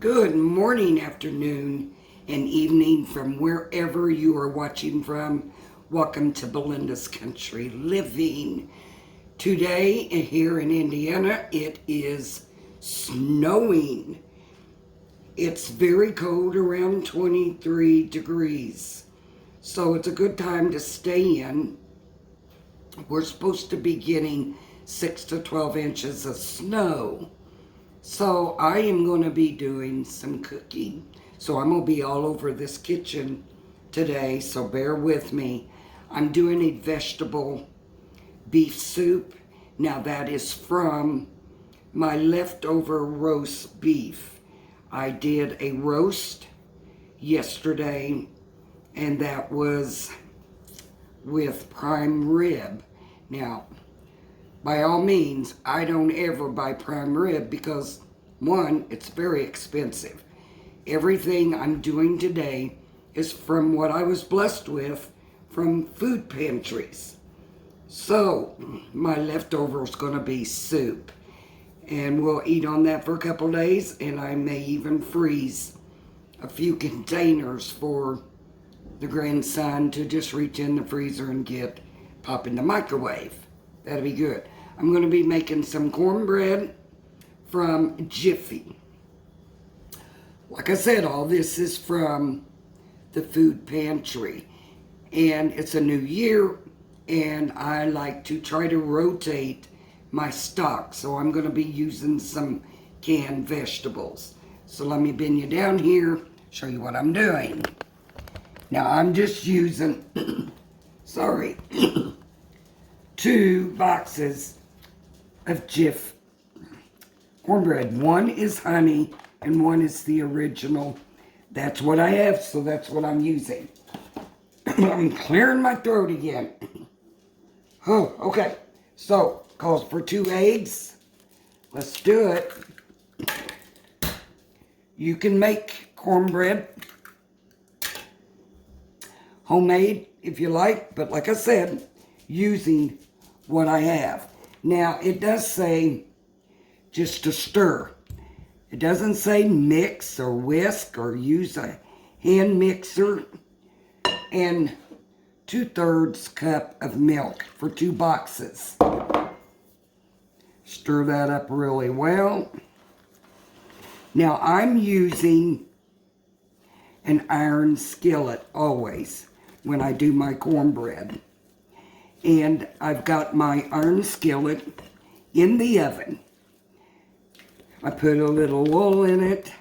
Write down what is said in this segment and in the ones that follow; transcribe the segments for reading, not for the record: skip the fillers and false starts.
Good morning, afternoon, and evening from wherever you are watching from. Welcome to Belinda's Country Living. Today, here in Indiana, it is snowing. It's very cold, around 23 degrees. So it's a good time to stay in. We're supposed to be getting 6 to 12 inches of snow. So I am going to be doing some cooking. So I'm going to be all over this kitchen today, so bear with me. I'm doing a vegetable beef soup. Now that is from my leftover roast beef. I did a roast yesterday, and that was with prime rib. Now, by all means, I don't ever buy prime rib because, one, it's very expensive. Everything I'm doing today is from what I was blessed with from food pantries. So, my leftover is going to be soup. And we'll eat on that for a couple days, and I may even freeze a few containers for the grandson to just reach in the freezer and pop in the microwave. That'll be good. I'm going to be making some cornbread from Jiffy. Like I said, all this is from the food pantry. And it's a new year, and I like to try to rotate my stock. So I'm going to be using some canned vegetables. So let me bend you down here, show you what I'm doing. Now I'm just using, sorry, 2 boxes of Jif cornbread. One is honey and one is the original. That's what I have, so that's what I'm using. I'm clearing my throat again. Oh, okay. So, calls for 2 eggs. Let's do it. You can make cornbread homemade if you like, but like I said, using what I have. Now, it does say just to stir. It doesn't say mix or whisk or use a hand mixer. And 2/3 cup of milk for 2 boxes. Stir that up really well. Now, I'm using an iron skillet always when I do my cornbread. And I've got my iron skillet in the oven. I put a little oil in it.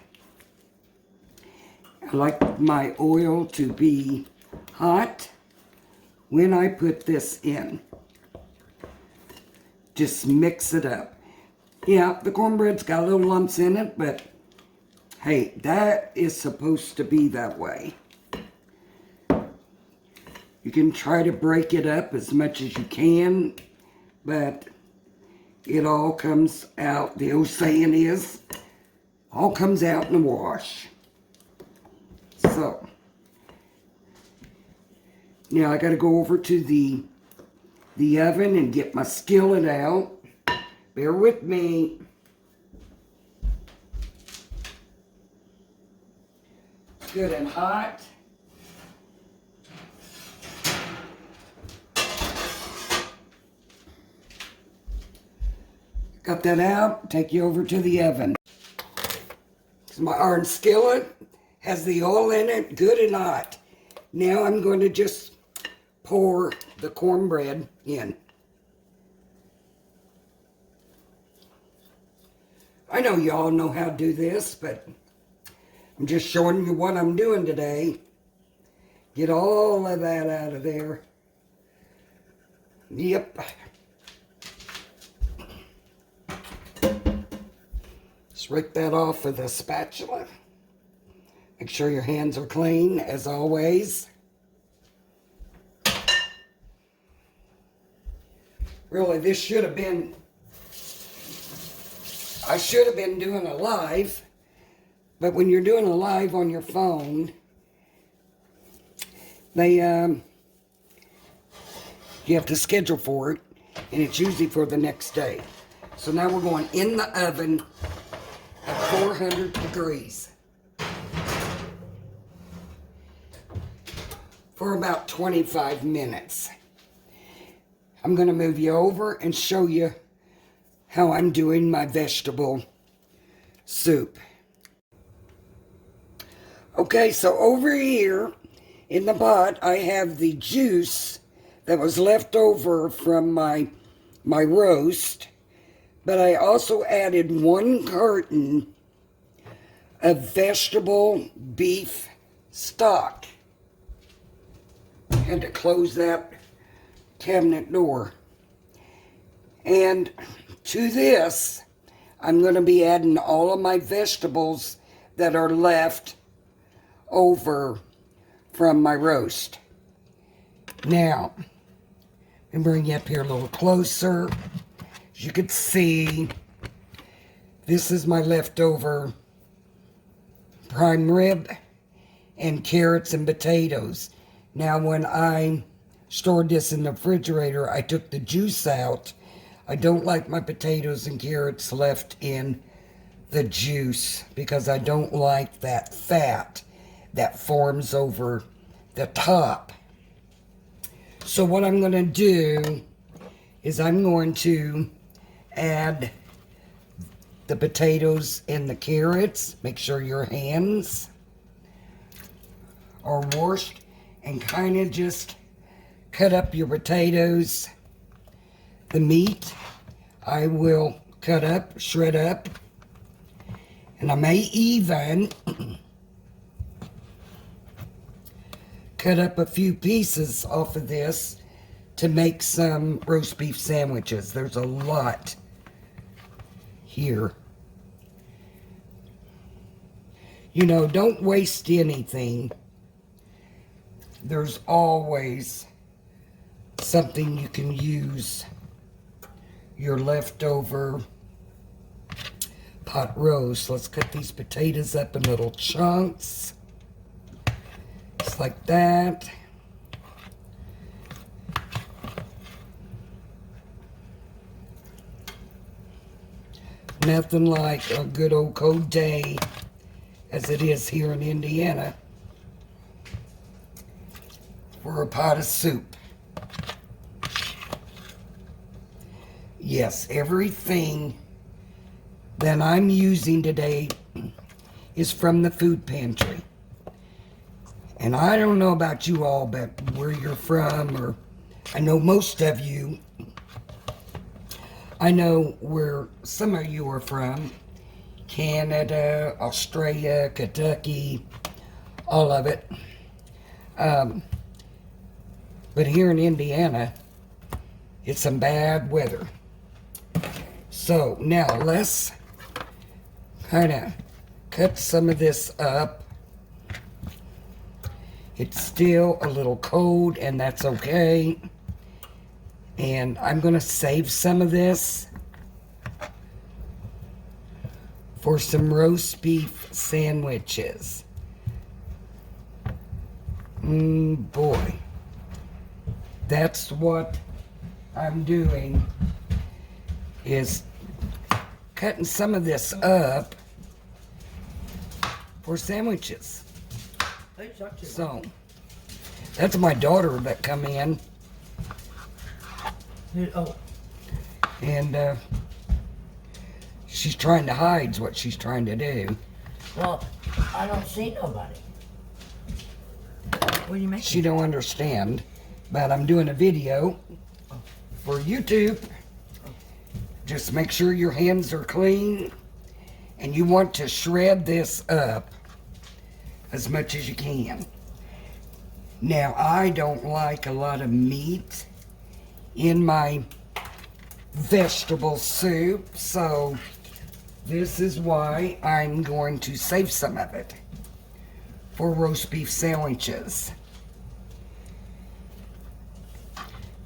I like my oil to be hot when I put this in. Just mix it up. Yeah, the cornbread's got little lumps in it, but hey, that is supposed to be that way. You can try to break it up as much as you can, but it all comes out, the old saying is, all comes out in the wash. So, now I gotta go over to the oven and get my skillet out. Bear with me. It's good and hot. Got that out, take you over to the oven. So my iron skillet has the oil in it, good and hot. Now I'm going to just pour the cornbread in. I know y'all know how to do this, but I'm just showing you what I'm doing today. Get all of that out of there. Yep. Rake that off with a spatula. Make sure your hands are clean, as always. Really, this should have been, I should have been doing a live, but when you're doing a live on your phone, you have to schedule for it, and it's usually for the next day. So now we're going in the oven at 400 degrees. for about 25 minutes. I'm going to move you over and show you how I'm doing my vegetable soup. Okay, so over here in the pot, I have the juice that was left over from my roast, but I also added 1 carton of vegetable beef stock. Had to close that cabinet door. And to this, I'm going to be adding all of my vegetables that are left over from my roast. Now, let me bring you up here a little closer. As you can see, this is my leftover prime rib and carrots and potatoes. Now, when I stored this in the refrigerator, I took the juice out. I don't like my potatoes and carrots left in the juice because I don't like that fat that forms over the top. So what I'm going to do is I'm going to add the potatoes and the carrots. Make sure your hands are washed, and kind of just cut up your potatoes. The meat I will cut up, shred up, and I may even cut up a few pieces off of this to make some roast beef sandwiches. There's a lot here. You know, don't waste anything. There's always something you can use your leftover pot roast. Let's cut these potatoes up in little chunks. Just like that. Nothing like a good old cold day as it is here in Indiana for a pot of soup. Yes, everything that I'm using today is from the food pantry. And I don't know about you all, but where you're from, or I know most of you, I know where some of you are from. Canada, Australia, Kentucky, all of it. But here in Indiana, it's some bad weather. So now let's kind of cut some of this up. It's still a little cold, and that's okay. And I'm going to save some of this for some roast beef sandwiches. Boy, that's what I'm doing, is cutting some of this up for sandwiches. So, that's my daughter that come in. Oh. And she's trying to hide what she's trying to do. Well, I don't see nobody. What are you making? She don't understand, but I'm doing a video for YouTube. Just make sure your hands are clean, and you want to shred this up as much as you can. Now, I don't like a lot of meat in my vegetable soup, so this is why I'm going to save some of it for roast beef sandwiches.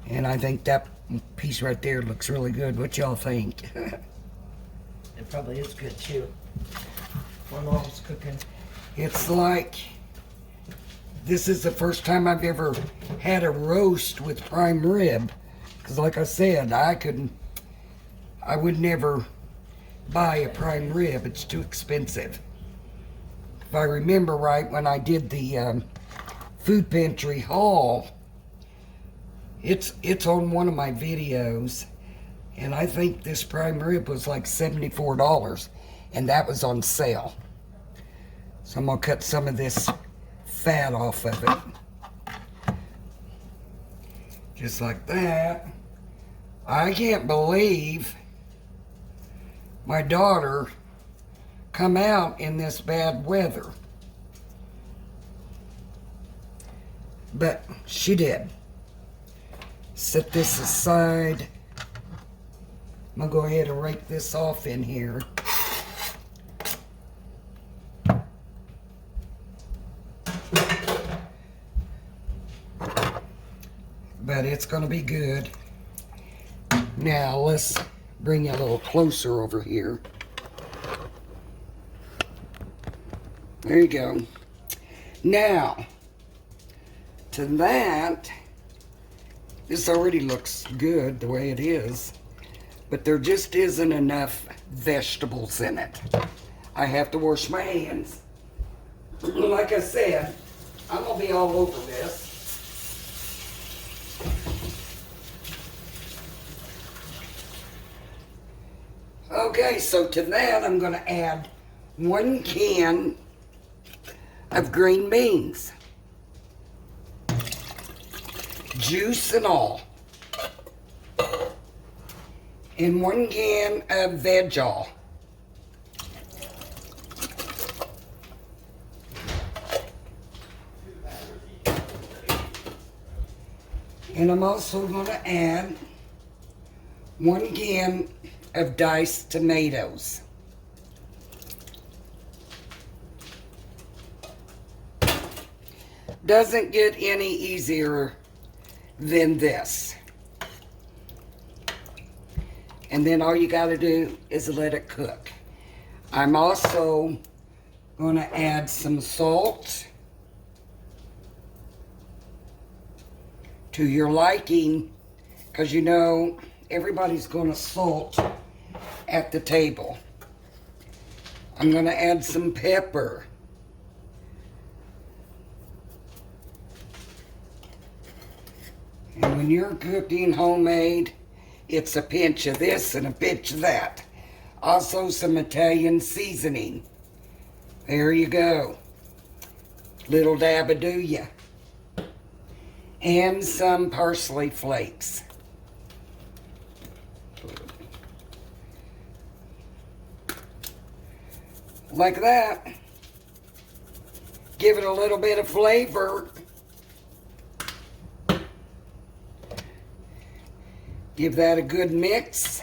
And I think that piece right there looks really good. What y'all think? It probably is good too. My mom's cooking. It's like, this is the first time I've ever had a roast with prime rib. Because like I said, I would never buy a prime rib. It's too expensive. If I remember right, when I did the food pantry haul. It's on one of my videos, and I think this prime rib was like $74, and that was on sale. So I'm gonna cut some of this fat off of it. Just like that. I can't believe my daughter come out in this bad weather. But she did. Set this aside. I'm gonna go ahead and rake this off in here. But it's gonna be good. Now let's bring you a little closer over here. There you go. Now, to that, this already looks good the way it is, but there just isn't enough vegetables in it. I have to wash my hands. Like I said, I'm gonna be all over this. Okay, so to that I'm gonna add 1 can of green beans. Juice and all. And 1 can of veg all. And I'm also going to add 1 can of diced tomatoes. Doesn't get any easier than this. And then all you got to do is let it cook. I'm also going to add some salt to your liking, because you know everybody's going to salt at the table. I'm going to add some pepper. And when you're cooking homemade, it's a pinch of this and a pinch of that. Also some Italian seasoning. There you go. Little dab of do ya. And some parsley flakes. Like that. Give it a little bit of flavor. Give that a good mix.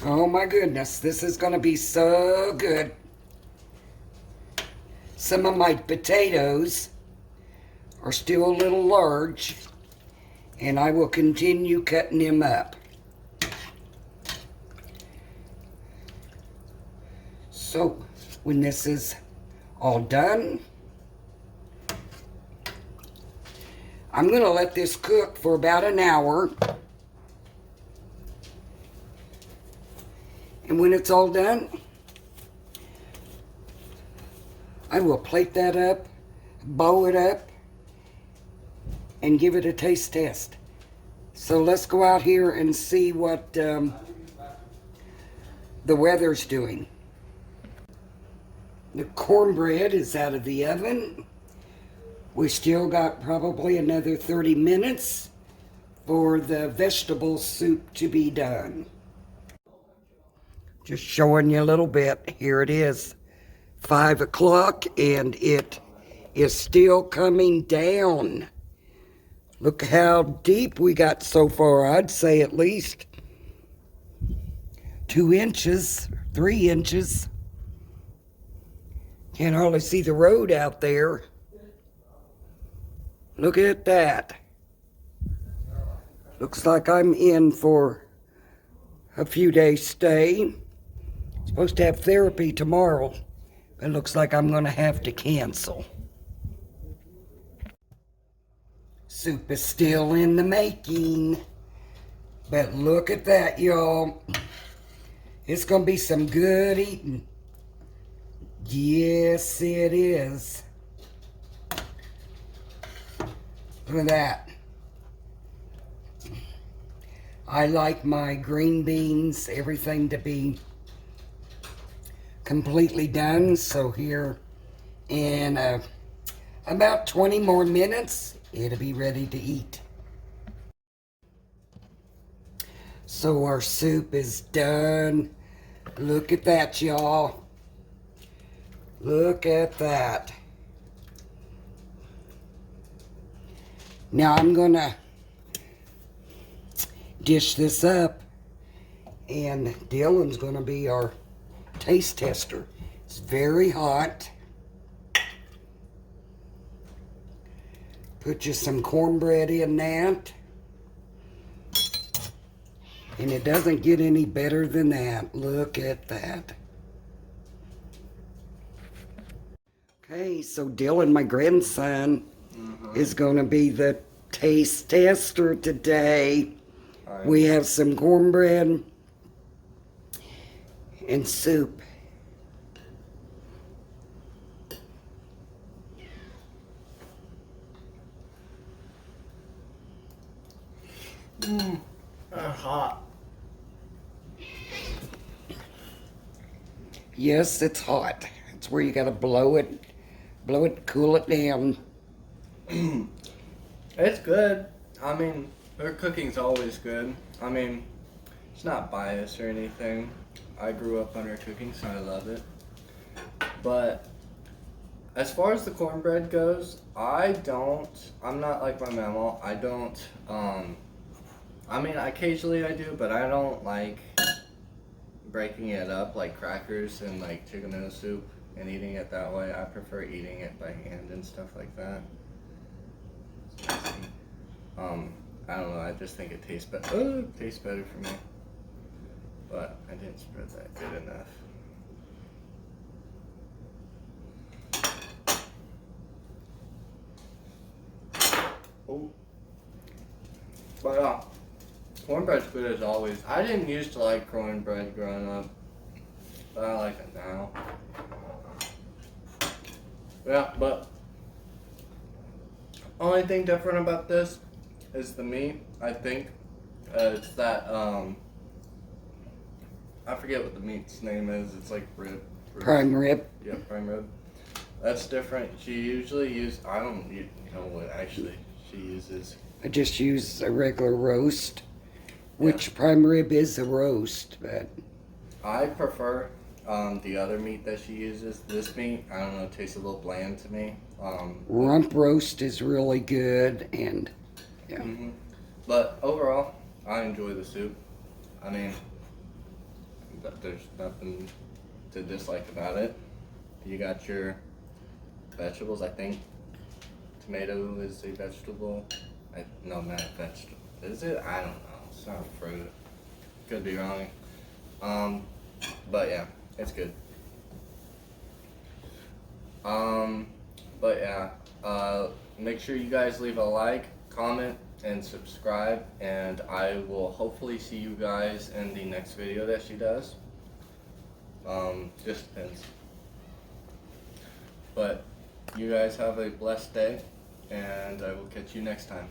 Oh my goodness, this is going to be so good. Some of my potatoes are still a little large, and I will continue cutting them up. So, when this is all done, I'm going to let this cook for about an hour. And when it's all done, I will plate that up, bow it up, and give it a taste test. So let's go out here and see what the weather's doing. The cornbread is out of the oven. We still got probably another 30 minutes for the vegetable soup to be done. Just showing you a little bit. Here it is, 5 o'clock, and it is still coming down. Look how deep we got so far. I'd say at least 2 inches, 3 inches. Can't hardly see the road out there. Look at that. Looks like I'm in for a few days stay. Supposed to have therapy tomorrow, but it looks like I'm gonna have to cancel. Soup is still in the making, but look at that, y'all. It's gonna be some good eating. Yes, it is. Look at that. I like my green beans, everything to be completely done. So here in about 20 more minutes, it'll be ready to eat. So our soup is done. Look at that, y'all. Look at that. Now I'm gonna dish this up, and Dylan's gonna be our taste tester. It's very hot. Put just some cornbread in that. And it doesn't get any better than that. Look at that. Okay, so Dylan, my grandson, is going to be the taste tester today. We have some cornbread and soup. Hot. Yes, it's hot. It's where you got to blow it, cool it down. It's good. I mean, her cooking's always good. I mean, it's not biased or anything. I grew up on her cooking, so I love it. But as far as the cornbread goes, I'm not like my mama. I mean, occasionally I do, but I don't like breaking it up like crackers and like chicken noodle soup and eating it that way. I prefer eating it by hand and stuff like that. I don't know. I just think it tastes better. Tastes better for me. But I didn't spread that good enough. Oh. But cornbread's good as always. I didn't used to like cornbread growing up, but I like it now. Yeah, but only thing different about this is the meat. I think it's that I forget what the meat's name is. It's like rib. Prime rib. Yeah, prime rib. That's different. She usually I don't know what actually she uses. I just use a regular roast, which prime rib is a roast, but I prefer the other meat that she uses. This meat, I don't know, it tastes a little bland to me. Rump roast is really good, and yeah. But overall, I enjoy the soup. I mean, there's nothing to dislike about it. You got your vegetables, I think. Tomato is a vegetable. No, not a vegetable. Is it? I don't know. It's not a fruit. Could be wrong. But yeah, it's good. But yeah, make sure you guys leave a like, comment, and subscribe, and I will hopefully see you guys in the next video that she does. Just depends. But you guys have a blessed day, and I will catch you next time.